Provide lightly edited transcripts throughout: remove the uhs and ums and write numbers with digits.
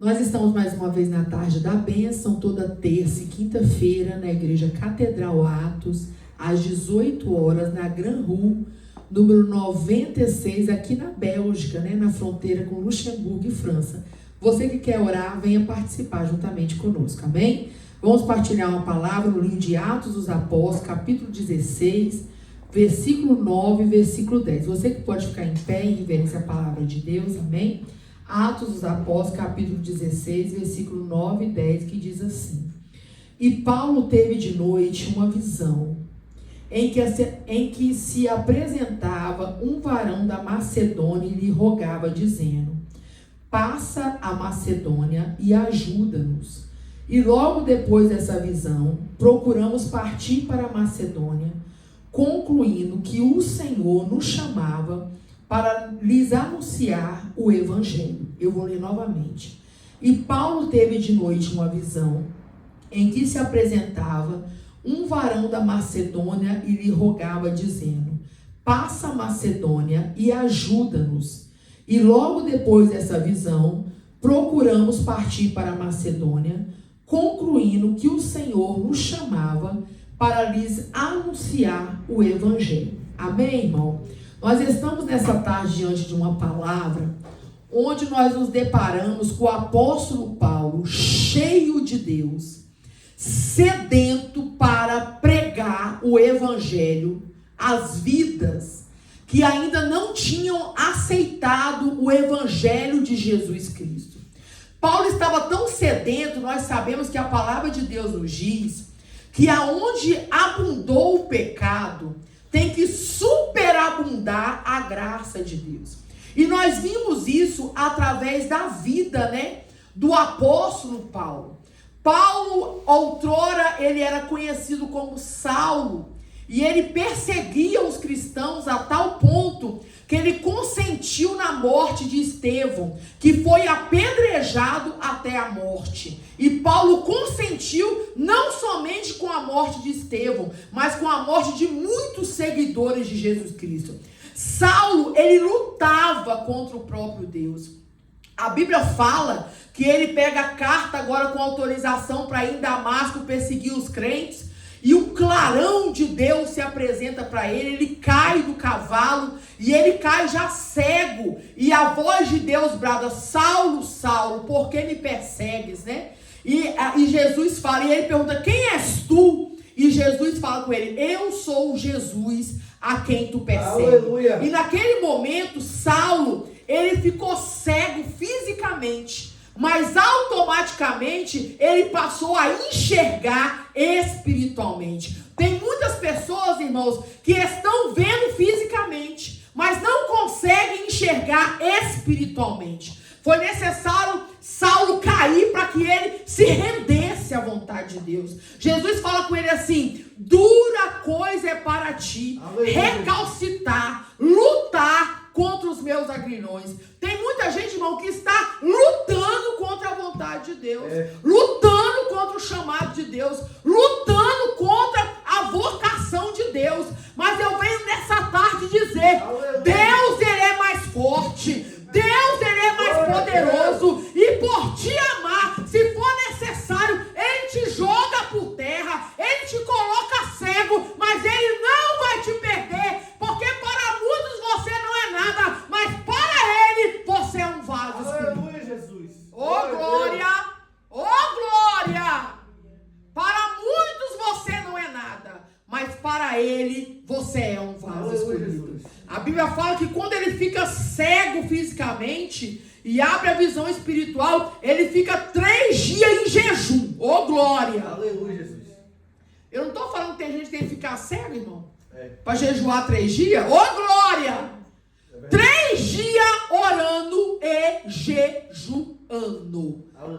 Nós estamos mais uma vez na tarde da bênção, toda terça e quinta-feira, na Igreja Catedral Atos, às 18 horas, na Gran Rue, número 96, aqui na Bélgica, na fronteira com Luxemburgo e França. Você que quer orar, venha participar juntamente conosco, amém? Vamos partilhar uma palavra no livro de Atos dos Apóstolos, capítulo 16, versículo 9 e versículo 10. Você que pode ficar em pé em reverência à palavra de Deus, amém? Atos dos Apóstolos, capítulo 16, versículo 9 e 10, que diz assim: E Paulo teve de noite uma visão, em que se apresentava um varão da Macedônia e lhe rogava, dizendo: Passa a Macedônia e ajuda-nos. E logo depois dessa visão, procuramos partir para a Macedônia, concluindo que o Senhor nos chamava para lhes anunciar o Evangelho. Eu vou ler novamente. E Paulo teve de noite uma visão, em que se apresentava um varão da Macedônia e lhe rogava, dizendo: Passa a Macedônia e ajuda-nos. E logo depois dessa visão, procuramos partir para a Macedônia, concluindo que o Senhor nos chamava para lhes anunciar o Evangelho. Amém, irmão? Nós estamos nessa tarde diante de uma palavra onde nós nos deparamos com o apóstolo Paulo, cheio de Deus, sedento para pregar o Evangelho às vidas que ainda não tinham aceitado o Evangelho de Jesus Cristo. Paulo estava tão sedento, nós sabemos que a palavra de Deus nos diz que aonde abundou o pecado, tem que superabundar a graça de Deus. E nós vimos isso através da vida, do apóstolo Paulo. Paulo, outrora, ele era conhecido como Saulo. E ele perseguia os cristãos a tal ponto que ele consentiu na morte de Estevão, que foi apedrejado até a morte. E Paulo consentiu não somente com a morte de Estevão, mas com a morte de muitos seguidores de Jesus Cristo. Saulo, ele lutava contra o próprio Deus. A Bíblia fala que ele pega a carta agora com autorização para ir em Damasco perseguir os crentes. E o clarão de Deus se apresenta para ele, ele cai do cavalo e ele cai já cego. E a voz de Deus brada: Saulo, Saulo, por que me persegues, E Jesus fala, e ele pergunta: quem és tu? E Jesus fala com ele: eu sou Jesus a quem tu persegues. Aleluia. E naquele momento, Saulo, ele ficou cego fisicamente, mas automaticamente ele passou a enxergar espiritualmente. Tem muitas pessoas, irmãos, que estão vendo fisicamente, mas não conseguem enxergar espiritualmente. Foi necessário Saulo cair para que ele se rendesse à vontade de Deus. Jesus fala com ele assim: dura coisa é para ti recalcitar, lutar contra os meus agrilhões. Tem muita gente, irmão, que está lutando contra a vontade de Deus, lutando contra o chamado de Deus, lutando contra a vocação de Deus. Mas eu venho nessa tarde dizer: Deus, ele é mais forte, Deus, ele é mais poderoso, e por te amar, se for necessário, ele te joga por terra, ele te coloca cego, mas ele não vai te perder, porque para muitos você não é nada, mas para ele você é um vaso. Aleluia, Jesus. Oh, glória! Oh, glória! Para muitos você não é nada, mas para ele você é um vaso escolhido. A Bíblia fala que quando ele fica cego fisicamente e abre a visão espiritual, ele fica 3 dias em jejum. Oh, glória! Aleluia, Jesus. Eu não estou falando que tem gente que tem que ficar cego, irmão, para jejuar 3 dias. Oh, glória! 3 dias orando e jejuando.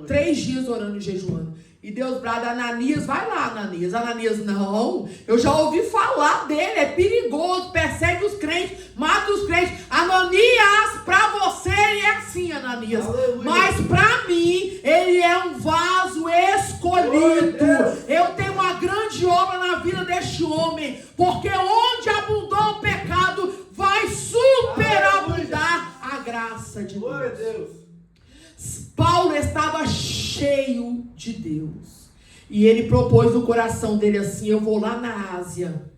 3 dias orando e jejuando. E Deus brada: Ananias, vai lá, Ananias. Ananias: não, eu já ouvi falar dele, é perigoso, persegue os crentes, mata os crentes. Ananias, para você ele é assim, Ananias. Aleluia. Mas para mim, ele é um vaso escolhido. Eu tenho uma grande obra na vida deste homem, porque onde abundou o pecado, vai superabundar a graça de Deus. Paulo, Paulo estava cheio de Deus. E ele propôs no coração dele assim: eu vou lá na Ásia.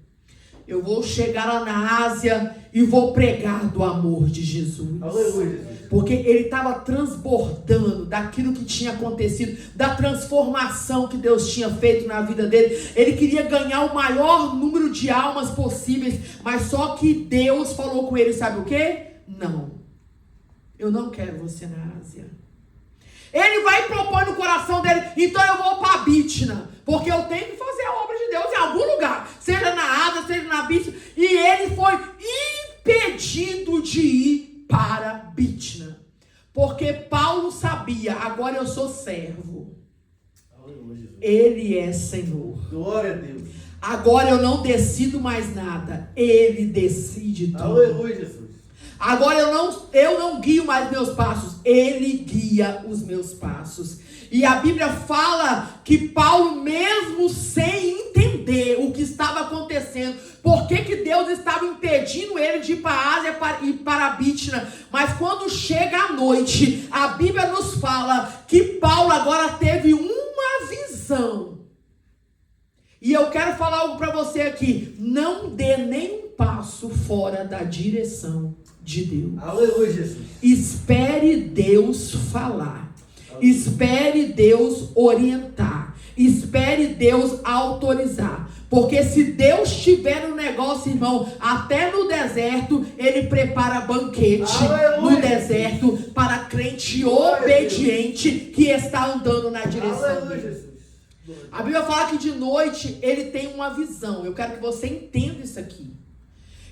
Eu vou chegar lá na Ásia e vou pregar do amor de Jesus. Aleluia. Porque ele estava transbordando daquilo que tinha acontecido, da transformação que Deus tinha feito na vida dele. Ele queria ganhar o maior número de almas possíveis, mas só que Deus falou com ele, sabe o quê? Não, eu não quero você na Ásia. Ele vai e propõe no coração dele: então eu vou para Bítnia, porque eu tenho que fazer a obra de Deus em algum lugar, seja na Ásia, seja na Bítnia. E ele foi impedido de ir para Bítnia, porque Paulo sabia: agora eu sou servo, ele é Senhor. Glória a Deus. Agora eu não decido mais nada, ele decide tudo. Aleluia, Jesus. Agora eu não guio mais meus passos, ele guia os meus passos. E a Bíblia fala que Paulo, mesmo sem entender o que estava acontecendo, por que Deus estava impedindo ele de ir para a Ásia e para a Bítnia, mas quando chega a noite, a Bíblia nos fala que Paulo agora teve uma visão. E eu quero falar algo para você aqui: não dê nenhum passo fora da direção de Deus. Aleluia, Jesus. Espere Deus falar. Espere Deus orientar. Espere Deus autorizar. Porque se Deus tiver um negócio, irmão, até no deserto, ele prepara banquete. Aleluia. No deserto para crente obediente que está andando na direção dele. A Bíblia fala que de noite ele tem uma visão. Eu quero que você entenda isso aqui.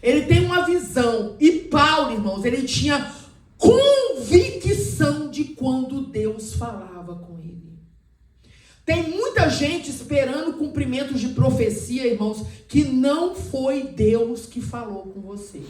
Ele tem uma visão. E Paulo, irmãos, ele tinha convicção de quando Deus falava com ele. Tem muita gente esperando cumprimentos de profecia, irmãos, que não foi Deus que falou com você.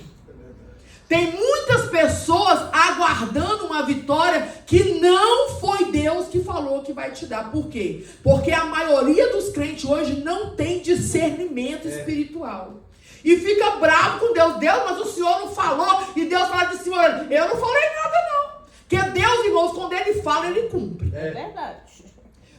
Tem muitas pessoas aguardando uma vitória que não foi Deus que falou que vai te dar. Por quê? Porque a maioria dos crentes hoje não tem discernimento espiritual. E fica bravo com Deus. Deus, mas o Senhor não falou. E Deus fala de cima: eu não falei nada não. Porque Deus, irmãos, quando ele fala, ele cumpre. É verdade.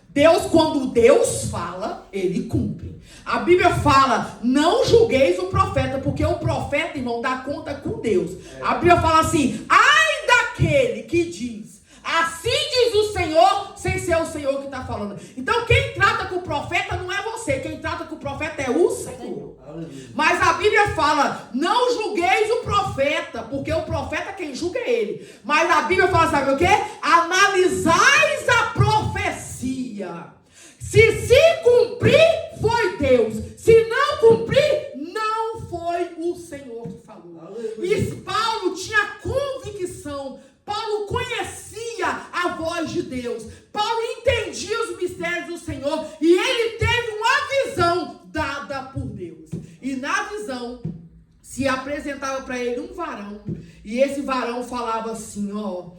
Deus, quando Deus fala, ele cumpre. A Bíblia fala: não julgueis o profeta, porque o profeta, irmão, dá conta com Deus. A Bíblia fala assim: ai daquele que diz, assim diz o Senhor, sem ser o Senhor que está falando. Então quem trata com o profeta não é você, quem trata com o profeta é o Senhor. Mas a Bíblia fala: não julgueis o profeta, porque o profeta quem julga é ele. Mas a Bíblia fala, sabe o quê? Analisais a profecia. Se cumprir, foi Deus. Se não cumprir, não foi o Senhor que falou. E Paulo tinha convicção. Paulo conhecia a voz de Deus. Paulo entendia os mistérios do Senhor. E ele teve uma visão dada por Deus. E na visão se apresentava para ele um varão. E esse varão falava assim: ó,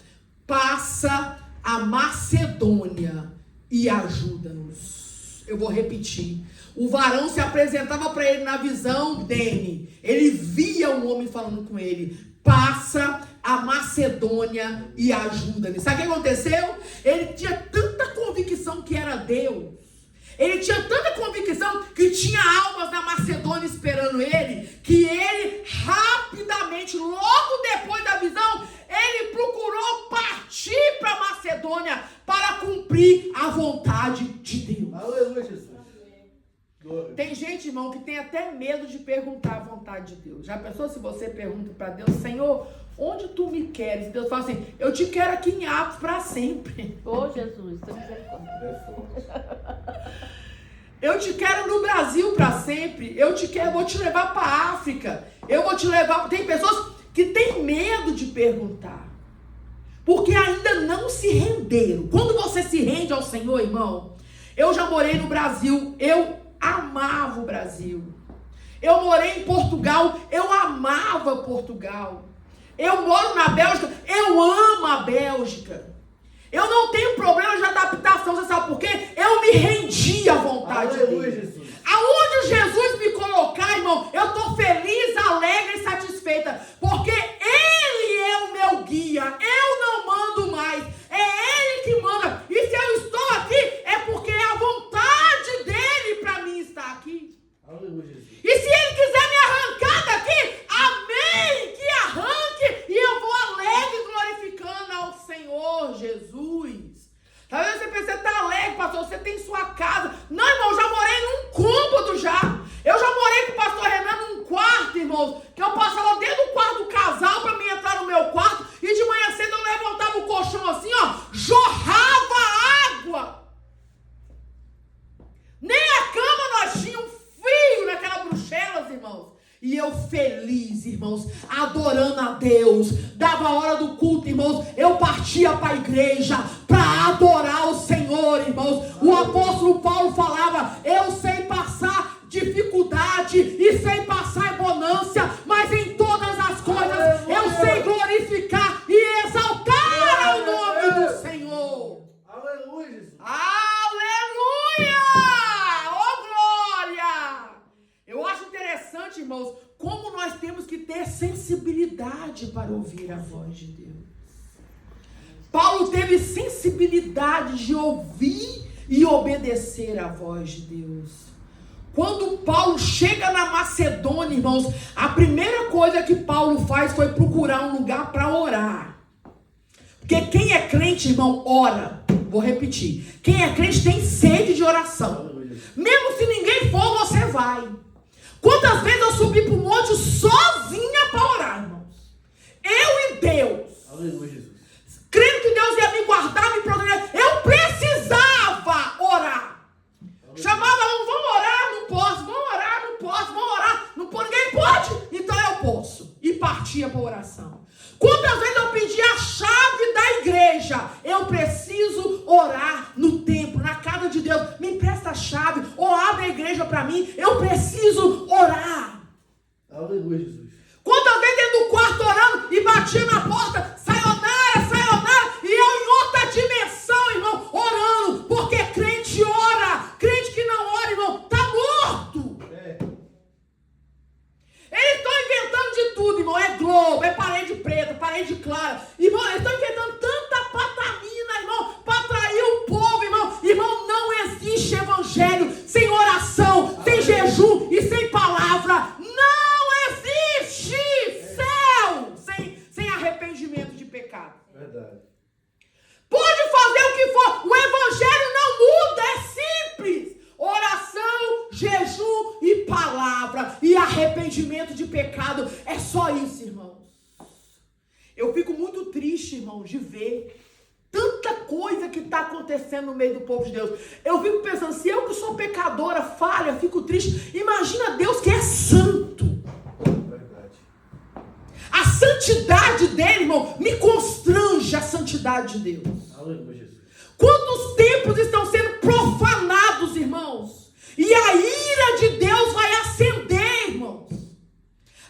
passa a Macedônia e ajuda-nos. Eu vou repetir. O varão se apresentava para ele na visão dele. Ele via um homem falando com ele: passa a Macedônia e ajuda-nos. Sabe o que aconteceu? Ele tinha tanta convicção que era Deus. Ele tinha tanta convicção que tinha almas na Macedônia esperando ele, que ele rapidamente, logo depois da visão, ele procurou partir para a Macedônia para cumprir a vontade de Deus. Aleluia, Jesus. Tem gente, irmão, que tem até medo de perguntar a vontade de Deus. Já pensou se você pergunta para Deus: Senhor, onde tu me queres? Deus fala assim: eu te quero aqui em Atos para sempre. Ô Jesus, tem misericórdia. Eu te quero no Brasil para sempre. Eu vou te levar para a África. Eu vou te levar. Tem pessoas que têm medo de perguntar, porque ainda não se renderam. Quando você se rende ao Senhor, irmão, eu já morei no Brasil, eu amava o Brasil. Eu morei em Portugal, eu amava Portugal. Eu moro na Bélgica, eu amo a Bélgica. Eu não tenho problema de adaptação, você sabe por quê? Eu me rendi à vontade dele. Aonde Jesus me colocar, irmão, eu estou feliz, alegre e satisfeita, porque Ele é o meu guia. Eu não mando mais, é Ele que manda. Jesus. Talvez você pense, você está alegre, pastor, você tem sua casa. Não, irmão, já morei num cômodo já. Eu já morei com o pastor Renan num quarto, irmãos, que eu passava dentro do quarto do casal para mim entrar no meu quarto e de manhã cedo eu levantava o colchão assim, ó, jorrava água. Nem a cama nós tínhamos, frio naquela Bruxelas, irmãos. E eu feliz, irmãos, adorando a Deus. Dava a hora do culto, irmãos, eu partia para a igreja para adorar o Senhor, irmãos. O apóstolo Paulo falava, eu sei passar dificuldade e sei passar bonança, mas em todas as coisas eu sei glorificar e exaltar o nome do Senhor. Aleluia, Jesus. Aleluia! Oh, glória! Eu acho interessante, irmãos, como nós temos que ter sensibilidade para ouvir a voz de Deus. Paulo teve sensibilidade de ouvir e obedecer a voz de Deus. Quando Paulo chega na Macedônia, irmãos, a primeira coisa que Paulo faz foi procurar um lugar para orar. Porque quem é crente, irmão, ora. Vou repetir. Quem é crente tem sede de oração. Mesmo se ninguém for, você vai. Quantas vezes eu subi para o monte sozinha para orar, irmãos? Eu e Deus. Aleluia, Jesus. Crendo que Deus ia me guardar, me proteger. Eu precisava orar. Chamava, vamos orar, não posso. Vamos orar, não posso. Vamos orar, não pode. Ninguém pode, então eu posso. E partia para a oração. Quantas vezes eu pedi a chave da igreja? Eu preciso orar no templo, na casa de Deus. Me empresta a chave, ou abre a igreja para mim. Eu preciso orar. Aleluia, Jesus. Quantas vezes dentro do quarto orando e batia na porta, sayonara, sayonara, e eu em outra dimensão, irmão, orando, porque crente ora, crente que não ora, irmão, está morto. Eles estão inventando de tudo, irmão, é globo, é parede preta, parede clara, irmão, eles estão inventando tanta patamina, irmão, para atrair o povo, irmão. Irmão, não existe evangelho sem oração, sem jejum e sem palavra. Não existe céu sem arrependimento de pecado. Verdade. Pode fazer o que for, o evangelho não muda, é simples. Oração, jejum e palavra e arrependimento de pecado, é só isso, irmãos. Eu fico muito triste, irmãos, de ver tanta coisa que está acontecendo no meio do povo de Deus. Eu fico pensando, se eu que sou pecadora, falha, fico triste. Imagina Deus que é santo. Verdade. A santidade dele, irmão, me constrange a santidade de Deus. Aleluia, Jesus. Quantos templos estão sendo profanados, irmãos? E a ira de Deus vai acender, irmãos.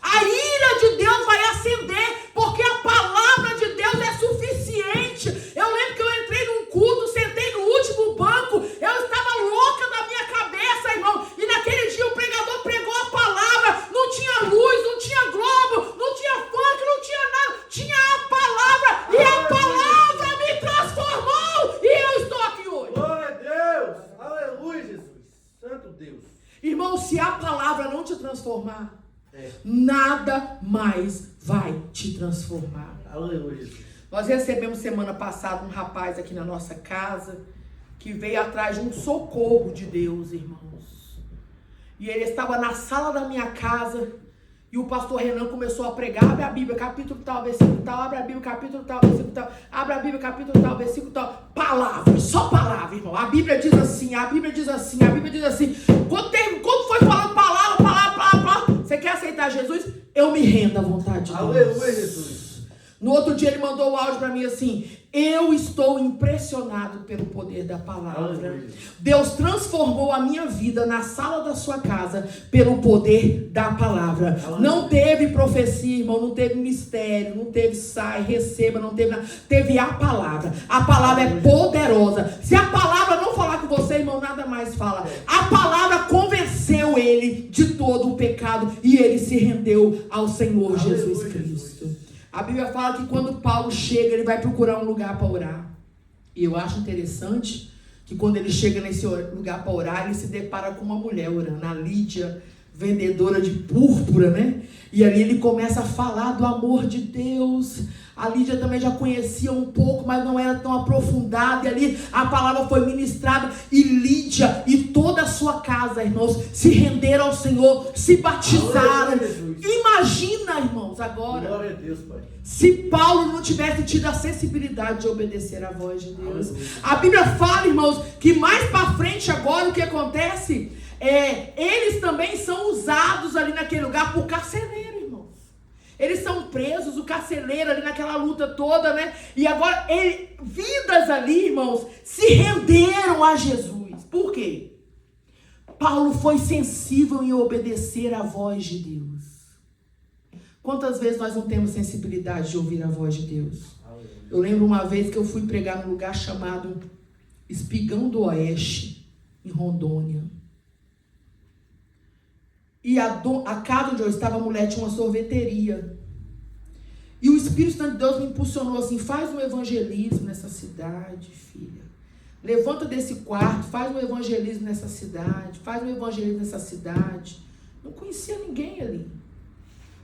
A ira de Deus vai acender, porque a palavra de Deus é suficiente. Eu lembro que eu entrei num culto, sentei no último banco, eu estava louca da minha cabeça, irmão. E naquele dia o pregador pregou a palavra, não tinha luz, não tinha globo, não tinha funk, não tinha nada, tinha a palavra, e a palavra me transformou, e eu estou aqui hoje. Glória a Deus. Aleluia, Jesus. Santo Deus. Irmão, se a palavra não te transformar, nada mais vai te transformar. Aleluia, Jesus. Nós recebemos semana passada um rapaz aqui na nossa casa que veio atrás de um socorro de Deus, irmãos. E ele estava na sala da minha casa e o pastor Renan começou a pregar. Abre a Bíblia, capítulo tal, versículo tal. Abre a Bíblia, capítulo tal, versículo tal. Abre a Bíblia, capítulo tal, versículo tal. Palavra, só palavra, irmão. A Bíblia diz assim, a Bíblia diz assim, a Bíblia diz assim. Quando foi falando palavra, você quer aceitar Jesus? Eu me rendo à vontade de Deus. Aleluia, Jesus. No outro dia ele mandou o áudio para mim assim: eu estou impressionado pelo poder da palavra. Aleluia. Deus transformou a minha vida na sala da sua casa pelo poder da palavra. Aleluia. Não teve profecia, irmão, não teve mistério, não teve sai, receba, não teve nada. Teve a palavra. A palavra é poderosa. Se a palavra não falar com você, irmão, nada mais fala. A palavra convenceu ele de todo o pecado e ele se rendeu ao Senhor. Aleluia, Jesus Cristo. A Bíblia fala que quando Paulo chega, ele vai procurar um lugar para orar. E eu acho interessante que quando ele chega nesse lugar para orar, ele se depara com uma mulher orando, a Lídia, vendedora de púrpura, né? E ali ele começa a falar do amor de Deus, A Lídia também já conhecia um pouco, mas não era tão aprofundada. E ali a palavra foi ministrada. E Lídia e toda a sua casa, irmãos, se renderam ao Senhor, se batizaram. Imagina, irmãos, agora. Glória a Deus, Pai. Se Paulo não tivesse tido a sensibilidade de obedecer à voz de Deus. A Bíblia fala, irmãos, que mais para frente agora o que acontece eles também são usados ali naquele lugar por carcereiro, irmãos. Eles são presos, o carcereiro ali naquela luta toda, né? E agora vidas ali, irmãos, se renderam a Jesus. Por quê? Paulo foi sensível em obedecer à voz de Deus. Quantas vezes nós não temos sensibilidade de ouvir a voz de Deus? Eu lembro uma vez que eu fui pregar num lugar chamado Espigão do Oeste, em Rondônia. E a casa onde eu estava, a mulher tinha uma sorveteria. E o Espírito Santo de Deus me impulsionou assim: faz um evangelismo nessa cidade, filha. Levanta desse quarto, faz um evangelismo nessa cidade, faz um evangelismo nessa cidade. Não conhecia ninguém ali.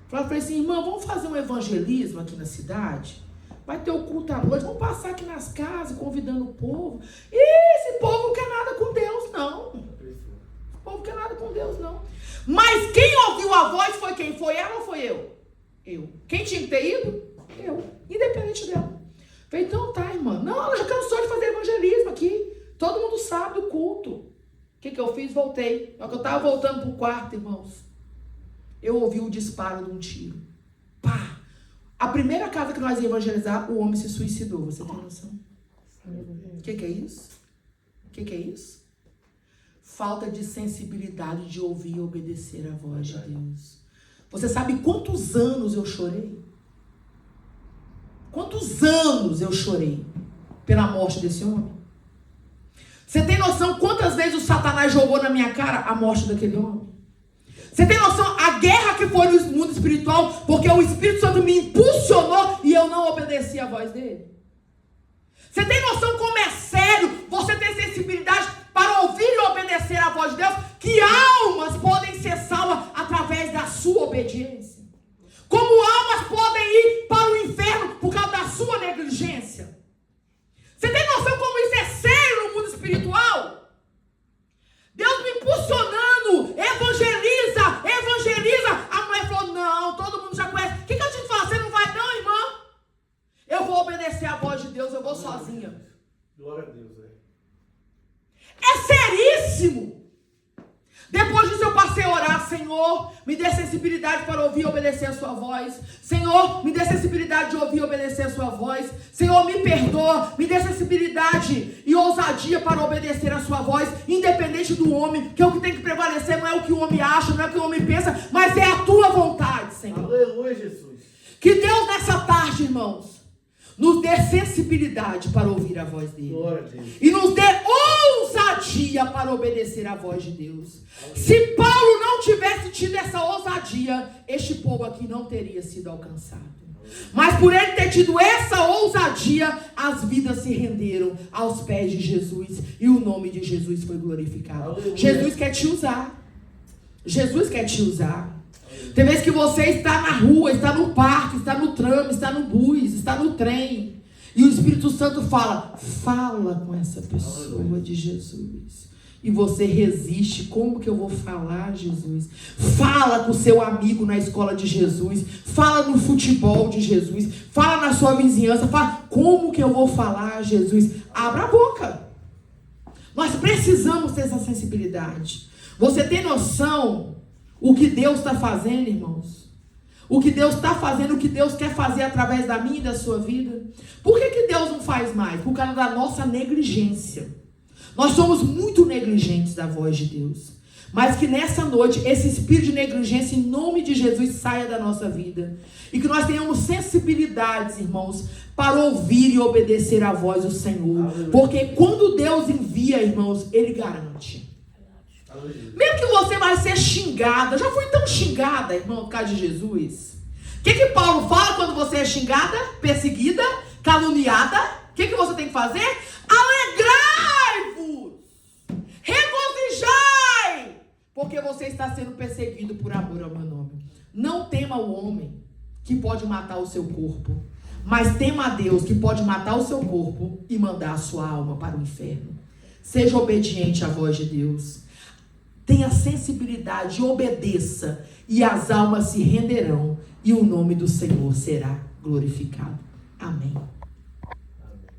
Falei assim: irmã, vamos fazer um evangelismo aqui na cidade? Vai ter o culto à noite, vamos passar aqui nas casas, convidando o povo. E esse povo não quer nada com Deus, não. Esse povo não quer nada com Deus, não. Mas quem ouviu a voz foi quem? Foi ela ou foi eu? Eu. Quem tinha que ter ido? Eu. Independente dela. Falei: então tá, irmã. Não, ela já cansou de fazer evangelismo aqui. Todo mundo sabe do culto. O que eu fiz? Voltei. Na hora que eu estava voltando pro quarto, irmãos, eu ouvi o disparo de um tiro. Pá! A primeira casa que nós ia evangelizar, o homem se suicidou. Você tem noção? O que é isso? O que é isso? Falta de sensibilidade de ouvir e obedecer a voz de Deus. Você sabe quantos anos eu chorei? Quantos anos eu chorei pela morte desse homem? Você tem noção quantas vezes o Satanás jogou na minha cara a morte daquele homem? Você tem noção a guerra que foi no mundo espiritual, porque o Espírito Santo me impulsionou e eu não obedeci a voz dele? Você tem noção como é sério você ter sensibilidade para ouvir e obedecer a voz de Deus? Que almas podem ser salvas através da sua obediência? Como almas podem ir para o inferno por causa da sua negligência? Você tem noção como isso é sério no mundo espiritual? Deus me impulsionando, evangeliza. A mulher falou: não, todo mundo já conhece. O que a gente fala? Você não vai não, irmã? Eu vou obedecer a voz de Deus, eu vou sozinha. Glória a Deus, É seríssimo. Depois disso eu passei a orar: Senhor, me dê sensibilidade para ouvir e obedecer a sua voz. Senhor, me dê sensibilidade de ouvir e obedecer a sua voz. Senhor, me perdoa, me dê sensibilidade e ousadia para obedecer a sua voz, independente do homem, que o que tem que prevalecer não é o que o homem acha, não é o que o homem pensa, mas é a tua vontade, Senhor. Aleluia, Jesus. Que Deus nessa tarde, irmãos, nos dê sensibilidade para ouvir a voz dele. Glória a Deus. E nos dê ousadia para obedecer a voz de Deus. Se Paulo não tivesse tido essa ousadia, este povo aqui não teria sido alcançado. Mas por ele ter tido essa ousadia, as vidas se renderam aos pés de Jesus. E o nome de Jesus foi glorificado. Aleluia. Jesus quer te usar. Jesus quer te usar. Tem vezes que você está na rua, está no parque, está no tram, está no bus, está no trem. E o Espírito Santo fala com essa pessoa de Jesus. E você resiste: como que eu vou falar, Jesus? Fala com o seu amigo na escola de Jesus. Fala no futebol de Jesus. Fala na sua vizinhança. Fala: como que eu vou falar, Jesus? Abra a boca. Nós precisamos ter essa sensibilidade. Você tem noção o que Deus está fazendo, irmãos? O que Deus está fazendo, o que Deus quer fazer através da minha e da sua vida? Por que Deus não faz mais? Por causa da nossa negligência. Nós somos muito negligentes da voz de Deus. Mas que nessa noite, esse espírito de negligência, em nome de Jesus, saia da nossa vida. E que nós tenhamos sensibilidades, irmãos, para ouvir e obedecer a voz do Senhor. Porque quando Deus envia, irmãos, Ele garante. Mesmo que você vai ser xingada. Já fui tão xingada, irmão, por causa de Jesus. O que Paulo fala quando você é xingada, perseguida, caluniada? O que você tem que fazer? Alegrai-vos, regozijai, porque você está sendo perseguido por amor ao meu nome. Não tema o homem que pode matar o seu corpo, Mas tema a Deus, que pode matar o seu corpo e mandar a sua alma para o inferno. Seja obediente à voz de Deus. Tenha sensibilidade, obedeça, e as almas se renderão, e o nome do Senhor será glorificado. Amém.